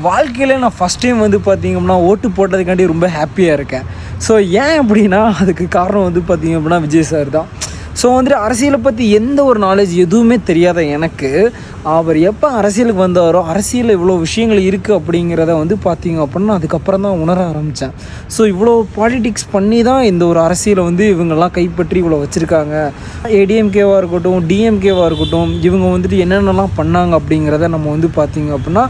வாழ்க்கையில் நான் first time வந்து பார்த்திங்க அப்படின்னா ஓட்டு போட்டதுக்காண்டி ரொம்ப ஹாப்பியாக இருக்கேன். ஸோ ஏன் அப்படின்னா அதுக்கு காரணம் வந்து பார்த்திங்க அப்படின்னா விஜய் சார் தான். ஸோ வந்துட்டு அரசியலை பற்றி எந்த ஒரு நாலேஜ் எதுவுமே தெரியாத எனக்கு அவர் எப்போ அரசியலுக்கு வந்தாரோ அரசியலில் இவ்வளோ விஷயங்கள் இருக்குது அப்படிங்கிறத வந்து பார்த்திங்க அப்படின்னா அதுக்கப்புறம் தான் உணர ஆரம்பித்தேன். ஸோ இவ்வளோ பாலிடிக்ஸ் பண்ணி தான் இந்த ஒரு அரசியலை வந்து இவங்கெல்லாம் கைப்பற்றி இவ்வளோ வச்சுருக்காங்க. ஏடிஎம்கேவாக இருக்கட்டும், டிஎம்கேவாக இருக்கட்டும், இவங்க வந்துட்டு என்னென்னலாம் பண்ணாங்க அப்படிங்கிறத நம்ம வந்து பார்த்திங்க அப்படின்னா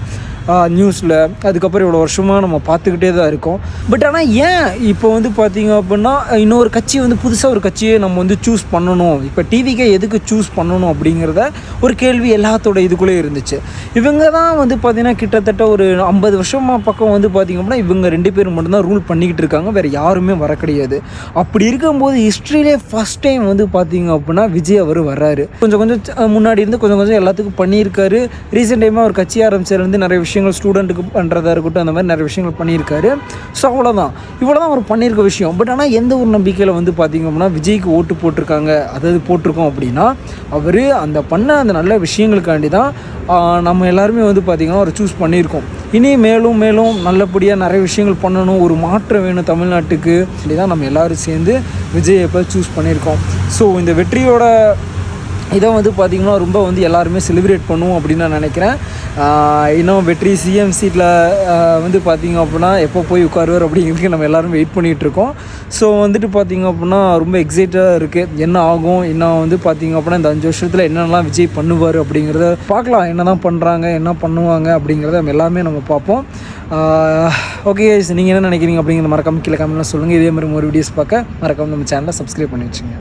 நியூஸில் அதுக்கப்புறம் இவ்வளோ வருஷமாக நம்ம பார்த்துக்கிட்டே தான் இருக்கோம். பட் ஆனால் ஏன் இப்போ வந்து பார்த்திங்க அப்படின்னா இன்னொரு கட்சி வந்து புதுசாக ஒரு கட்சியை நம்ம வந்து சூஸ் பண்ணணும், இப்போ டிவிக்கே எதுக்கு சூஸ் பண்ணணும் அப்படிங்கிறத ஒரு கேள்வி எல்லாத்தோட இதுக்குள்ளே இருந்துச்சு. இவங்க தான் வந்து பார்த்திங்கன்னா கிட்டத்தட்ட ஒரு 50 வருஷமாக பக்கம் வந்து பார்த்திங்க அப்படின்னா இவங்க 2 பேரும் மட்டும்தான் ரூல் பண்ணிக்கிட்டு இருக்காங்க, வேறு யாருமே வர கிடையாது. அப்படி இருக்கும்போது ஹிஸ்ட்ரியிலே ஃபஸ்ட் டைம் வந்து பார்த்திங்க அப்படின்னா விஜய் அவர் வர்றாரு. கொஞ்சம் முன்னாடி இருந்து கொஞ்சம் எல்லாத்துக்கும் பண்ணியிருக்காரு. ரீசெண்ட் டைமாக ஒரு கட்சி ஆரம்பிச்சதுலேருந்து நிறைய விஷயங்கள் ஸ்டூடெண்ட்டுக்கு பண்ணுறதா இருக்கட்டும், அந்த மாதிரி நிறைய விஷயங்கள் பண்ணியிருக்காரு. ஸோ இவ்வளோ தான் அவர் பண்ணியிருக்க விஷயம். பட் ஆனால் எந்த ஒரு நம்பிக்கையில் வந்து பார்த்திங்க அப்படின்னா விஜய்க்கு ஓட்டு போட்டிருக்காங்க, அதாவது போட்டிருக்கோம் அப்படின்னா அவர் அந்த பண்ண அந்த நல்ல விஷயங்களுக்காண்டி தான் நம்ம எல்லாருமே வந்து பார்த்திங்கன்னா ஒரு சூஸ் பண்ணியிருக்கோம். இனி மேலும் நல்லபடியாக நிறைய விஷயங்கள் பண்ணணும், ஒரு மாற்றம் வேணும் தமிழ்நாட்டுக்கு அப்படி தான் நம்ம எல்லோரும் சேர்ந்து விஜய் எப்போ சூஸ் பண்ணியிருக்கோம். ஸோ இந்த வெற்றியோட இதை வந்து பார்த்திங்கன்னா ரொம்ப வந்து எல்லாருமே செலிப்ரேட் பண்ணுவோம் அப்படின்னு நான் நினைக்கிறேன். இன்னும் வெற்றி சிஎம் சீட்டில் வந்து பார்த்திங்க அப்படின்னா எப்போ போய் உட்காருவார் அப்படிங்கிறதுக்கு நம்ம எல்லோரும் வெயிட் பண்ணிகிட்ருக்கோம். ஸோ வந்துட்டு பார்த்திங்க அப்படின்னா ரொம்ப எக்ஸைட்டாக இருக்குது, என்ன ஆகும், இன்னும் வந்து பார்த்திங்க அப்படின்னா இந்த 5 வருஷத்தில் என்னென்னலாம் விஜய் பண்ணுவார் அப்படிங்கிறத பார்க்கலாம். என்ன தான் பண்ணுறாங்க, என்ன பண்ணுவாங்க அப்படிங்கிறத நம்ம எல்லாமே நம்ம பார்ப்போம். ஓகே, நீங்கள் என்ன நினைக்கிறீங்க அப்படிங்கிற மறக்காம கீழே கமெண்ட்லாம் சொல்லுங்கள். இதே மாதிரி ஒரு வீடியோஸ் பார்க்க மறக்காம நம்ம சேனலை சப்ஸ்கிரைப் பண்ணி வச்சுங்க.